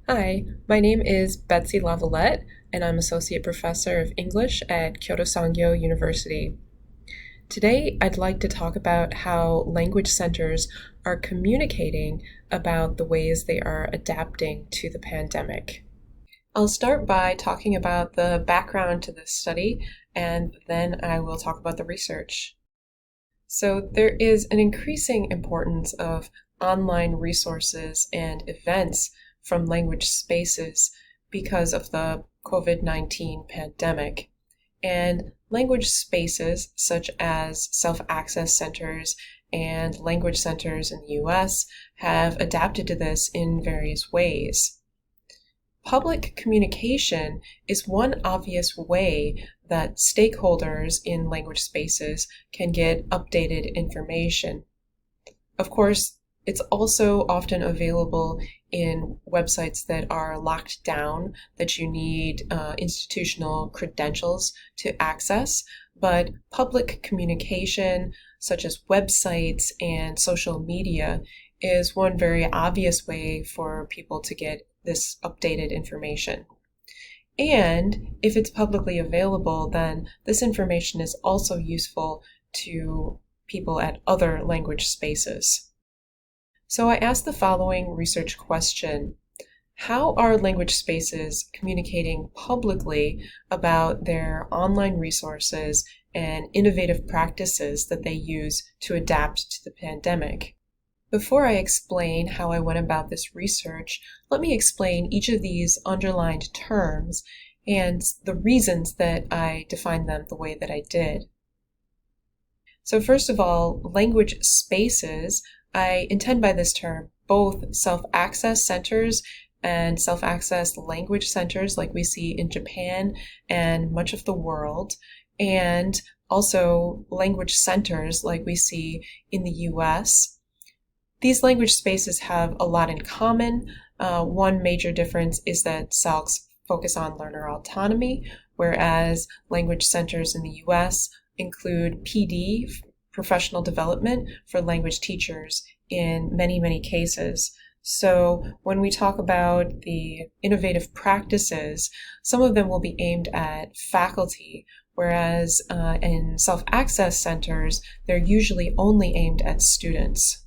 Hi, my name is Betsy Lavolette, and I'm Associate Professor of English at Kyoto Sangyo University. Today, I'd like to talk about how language centers are communicating about the ways they are adapting to the pandemic. I'll start by talking about the background to this study, and then I will talk about the research. So, there is an increasing importance of online resources and events from language spaces because of the COVID-19 pandemic. And language spaces such as self-access centers and language centers in the US have adapted to this in various ways. Public communication is one obvious way that stakeholders in language spaces can get updated information. Of course, it's also often available in websites that are locked down, that you need institutional credentials to access, but public communication, such as websites and social media, is one very obvious way for people to get this updated information. And if it's publicly available, then this information is also useful to people at other language spaces. So I asked the following research question. How are language spaces communicating publicly about their online resources and innovative practices that they use to adapt to the pandemic? Before I explain how I went about this research, let me explain each of these underlined terms and the reasons that I defined them the way that I did. So first of all, language spaces, I intend by this term both self-access centers and self-access language centers like we see in Japan and much of the world, and also language centers like we see in the US. These language spaces have a lot in common. One major difference is that CELCs focus on learner autonomy, whereas language centers in the US include PD, professional development for language teachers in many, many cases. So when we talk about the innovative practices, some of them will be aimed at faculty, whereas in self-access centers, they're usually only aimed at students.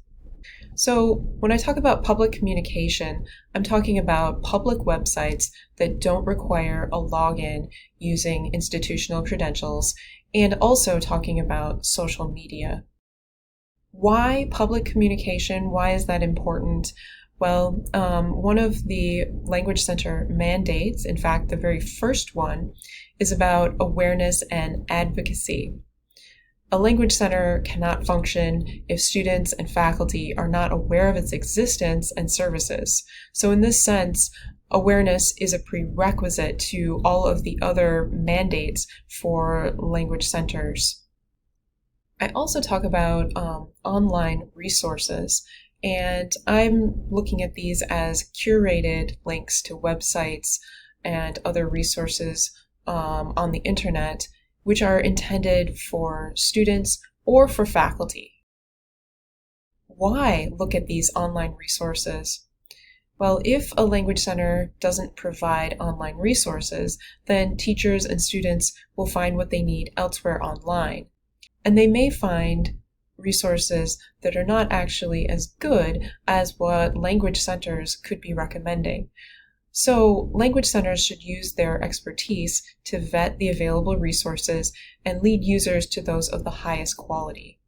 So when I talk about public communication, I'm talking about public websites that don't require a login using institutional credentials, and also talking about social media. Why public communication? Why is that important? Well, one of the language center mandates, in fact, the very first one, is about awareness and advocacy. A language center cannot function if students and faculty are not aware of its existence and services. So in this sense, awareness is a prerequisite to all of the other mandates for language centers. I also talk about online resources, and I'm looking at these as curated links to websites and other resources on the internet, which are intended for students or for faculty. Why look at these online resources? Well, if a language center doesn't provide online resources, then teachers and students will find what they need elsewhere online. And they may find resources that are not actually as good as what language centers could be recommending. So language centers should use their expertise to vet the available resources and lead users to those of the highest quality.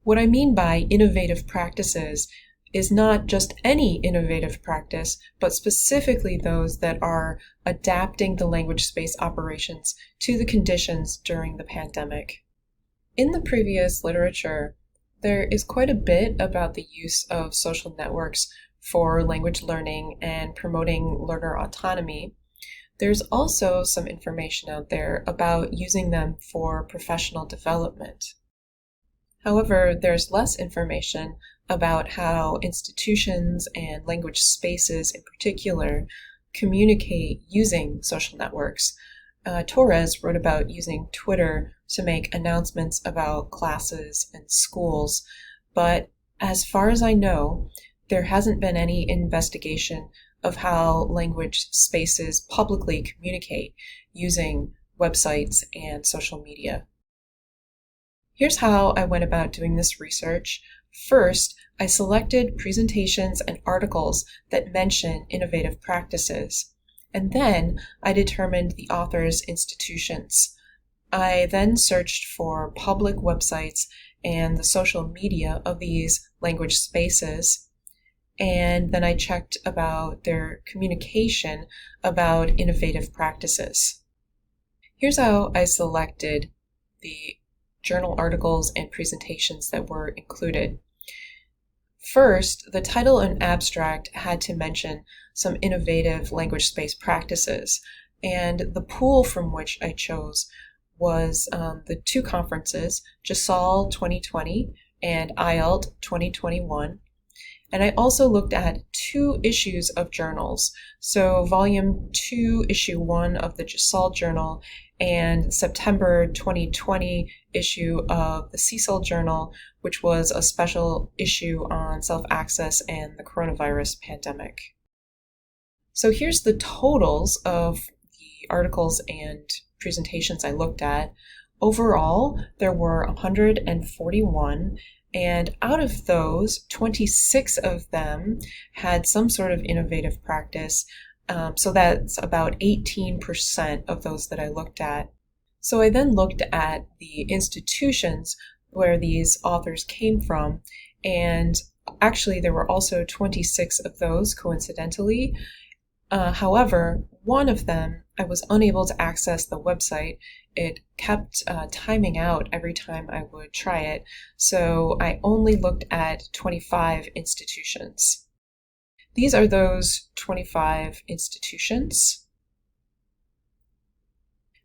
What I mean by innovative practices is not just any innovative practice, but specifically those that are adapting the language space operations to the conditions during the pandemic. In the previous literature, there is quite a bit about the use of social networks for language learning and promoting learner autonomy. There's also some information out there about using them for professional development. However, there's less information about how institutions and language spaces in particular communicate using social networks. Torres wrote about using Twitter to make announcements about classes and schools, but as far as I know, there hasn't been any investigation of how language spaces publicly communicate using websites and social media. Here's how I went about doing this research. First, I selected presentations and articles that mention innovative practices, and then I determined the author's institutions. I then searched for public websites and the social media of these language spaces, and then I checked about their communication about innovative practices. Here's how I selected the journal articles and presentations that were included. First, the title and abstract had to mention some innovative language space practices, and the pool from which I chose was the two conferences, JASAL 2020 and IELT 2021. And I also looked at 2 issues of journals. So volume 2, issue 1 of the JASAL journal and September 2020 issue of the CSAL journal, which was a special issue on self-access and the coronavirus pandemic. So here's the totals of the articles and presentations I looked at. Overall, there were 141, and out of those, 26 of them had some sort of innovative practice. So that's about 18% of those that I looked at. So I then looked at the institutions where these authors came from, and actually there were also 26 of those coincidentally. However, one of them, I was unable to access the website. It kept timing out every time I would try it, so I only looked at 25 institutions. These are those 25 institutions.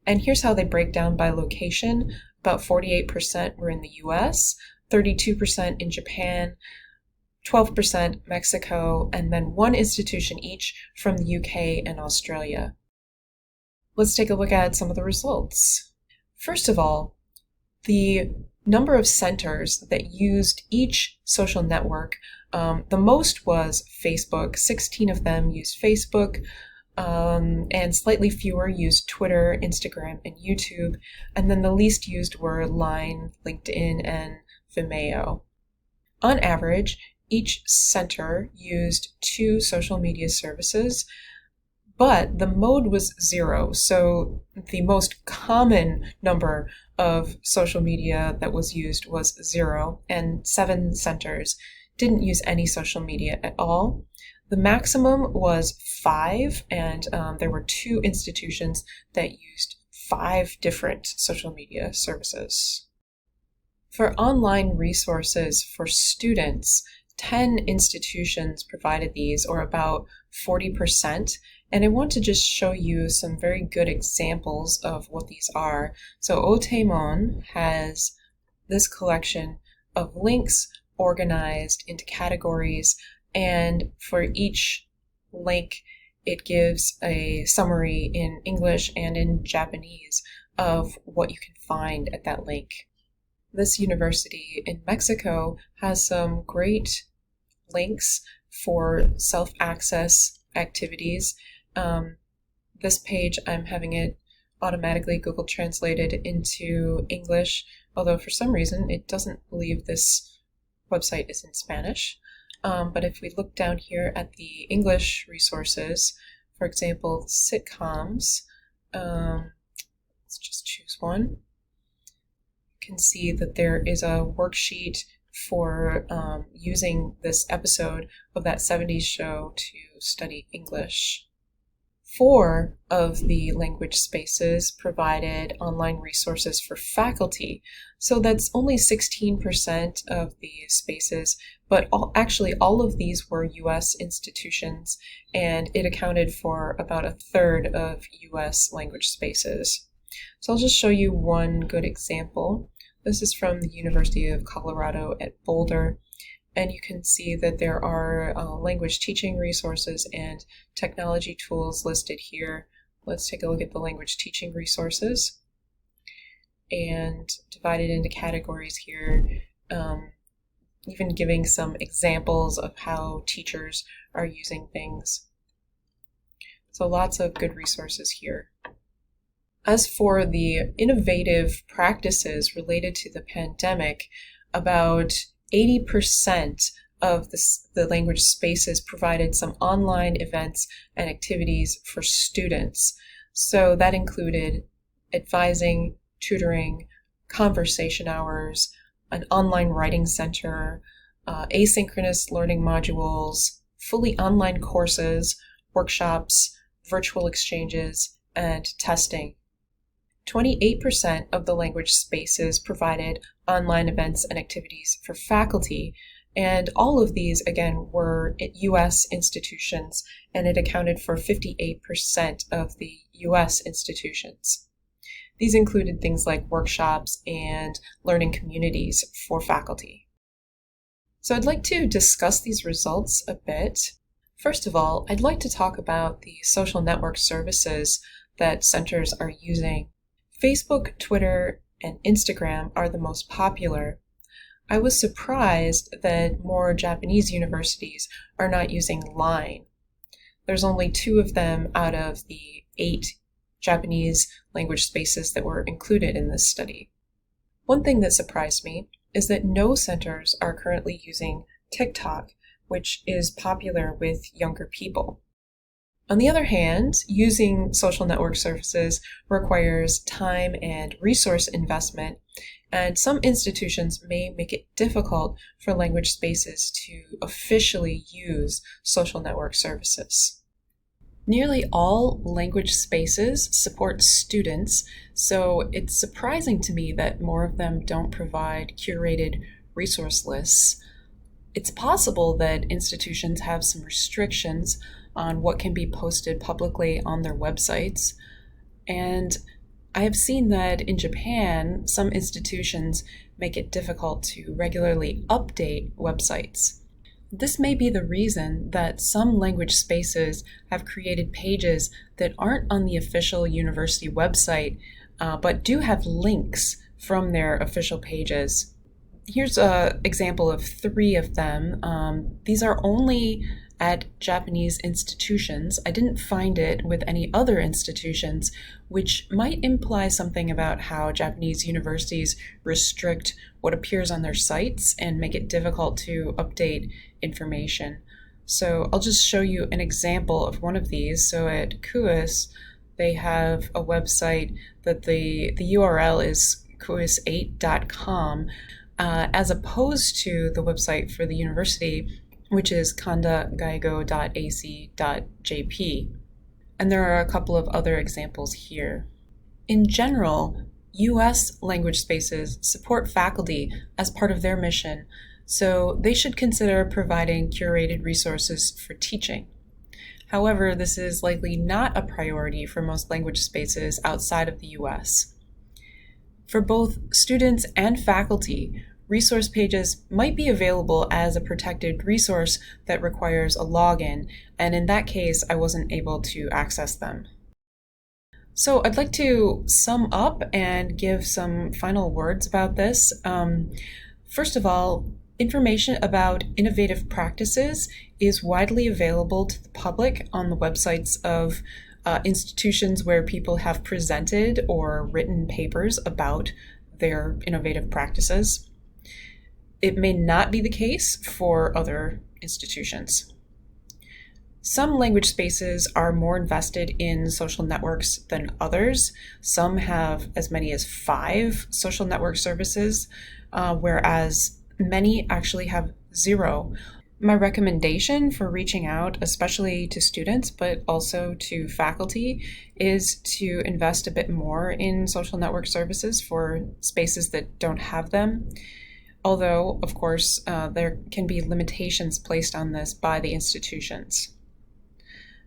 And here's how they break down by location. About 48% were in the US, 32% in Japan, 12% Mexico, and then 1 institution each from the UK and Australia. Let's take a look at some of the results. First of all, the number of centers that used each social network, the most was Facebook. 16 of them used Facebook, and slightly fewer used Twitter, Instagram, and YouTube. And then the least used were Line, LinkedIn, and Vimeo. On average, each center used 2 social media services, but the mode was 0. So the most common number of social media that was used was 0, and 7 centers didn't use any social media at all. The maximum was 5, and there were 2 institutions that used 5 different social media services. For online resources for students, 10 institutions provided these, or about 40%, and I want to just show you some very good examples of what these are. So Otemon has this collection of links organized into categories, and for each link it gives a summary in English and in Japanese of what you can find at that link. This university in Mexico has some great links for self-access activities. This page, I'm having it automatically Google translated into English, although for some reason it doesn't believe this website is in Spanish. But if we look down here at the English resources, for example, sitcoms, let's just choose one. Can see that there is a worksheet for using this episode of that 70s show to study English. 4 of the language spaces provided online resources for faculty, so that's only 16% of the spaces, but actually all of these were US institutions, and it accounted for about 1/3 of US language spaces. So I'll just show you one good example. This is from the University of Colorado at Boulder, and you can see that there are language teaching resources and technology tools listed here. Let's take a look at the language teaching resources and divided into categories here, even giving some examples of how teachers are using things. So lots of good resources here. As for the innovative practices related to the pandemic, about 80% of the language spaces provided some online events and activities for students. So that included advising, tutoring, conversation hours, an online writing center, asynchronous learning modules, fully online courses, workshops, virtual exchanges, and testing. 28% of the language spaces provided online events and activities for faculty, and all of these, again, were U.S. institutions, and it accounted for 58% of the U.S. institutions. These included things like workshops and learning communities for faculty. So I'd like to discuss these results a bit. First of all, I'd like to talk about the social network services that centers are using. Facebook, Twitter, and Instagram are the most popular. I was surprised that more Japanese universities are not using Line. There's only 2 of them out of the 8 Japanese language spaces that were included in this study. One thing that surprised me is that no centers are currently using TikTok, which is popular with younger people. On the other hand, using social network services requires time and resource investment, and some institutions may make it difficult for language spaces to officially use social network services. Nearly all language spaces support students, so it's surprising to me that more of them don't provide curated resource lists. It's possible that institutions have some restrictions on what can be posted publicly on their websites. And I have seen that in Japan, some institutions make it difficult to regularly update websites. This may be the reason that some language spaces have created pages that aren't on the official university website, but do have links from their official pages. Here's an example of 3 of them. These are only at Japanese institutions. I didn't find it with any other institutions, which might imply something about how Japanese universities restrict what appears on their sites and make it difficult to update information. So I'll just show you an example of one of these. So at KUIS, they have a website that the URL is kuis8.com, as opposed to the website for the university, which is kandagaigo.ac.jp. And there are a couple of other examples here. In general, U.S. language spaces support faculty as part of their mission, so they should consider providing curated resources for teaching. However, this is likely not a priority for most language spaces outside of the U.S. For both students and faculty, resource pages might be available as a protected resource that requires a login, and in that case, I wasn't able to access them. So I'd like to sum up and give some final words about this. First of all, information about innovative practices is widely available to the public on the websites of institutions where people have presented or written papers about their innovative practices. It may not be the case for other institutions. Some language spaces are more invested in social networks than others. Some have as many as 5 social network services, whereas many actually have 0. My recommendation for reaching out, especially to students, but also to faculty, is to invest a bit more in social network services for spaces that don't have them. Although, of course, there can be limitations placed on this by the institutions.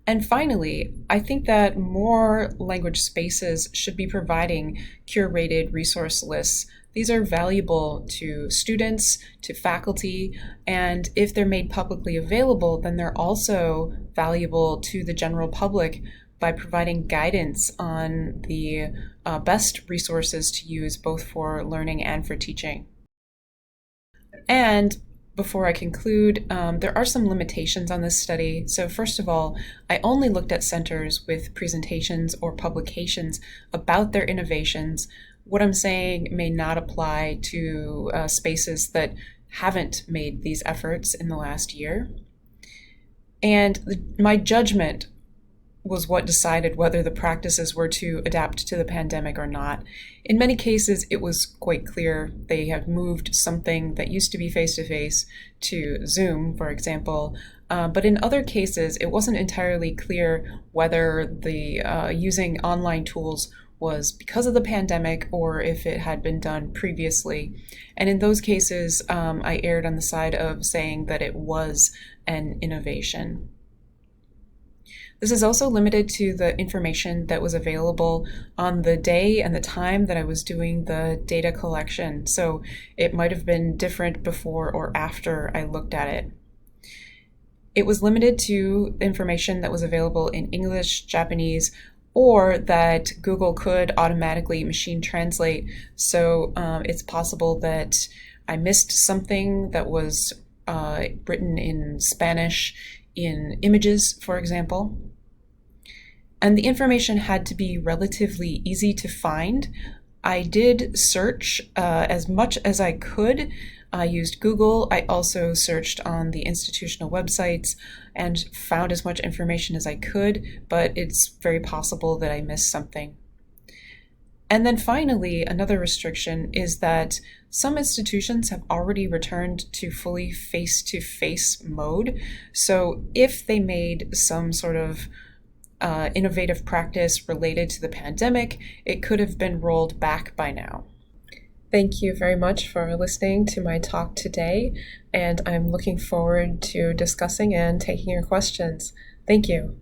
And finally, I think that more language spaces should be providing curated resource lists. These are valuable to students, to faculty, and if they're made publicly available, then they're also valuable to the general public by providing guidance on the best resources to use both for learning and for teaching. And before I conclude, there are some limitations on this study. So first of all, I only looked at centers with presentations or publications about their innovations. What I'm saying may not apply to spaces that haven't made these efforts in the last year. And my judgment was what decided whether the practices were to adapt to the pandemic or not. In many cases, it was quite clear they have moved something that used to be face-to-face to Zoom, for example. But in other cases, it wasn't entirely clear whether the using online tools was because of the pandemic or if it had been done previously. And in those cases, I erred on the side of saying that it was an innovation. This is also limited to the information that was available on the day and the time that I was doing the data collection. So it might have been different before or after I looked at it. It was limited to information that was available in English, Japanese, or that Google could automatically machine translate. So it's possible that I missed something that was written in Spanish in images, for example. And the information had to be relatively easy to find. I did search as much as I could. I used Google. I also searched on the institutional websites and found as much information as I could, but it's very possible that I missed something. And then finally, another restriction is that some institutions have already returned to fully face-to-face mode. So if they made some sort of innovative practice related to the pandemic, it could have been rolled back by now. Thank you very much for listening to my talk today, and I'm looking forward to discussing and taking your questions. Thank you.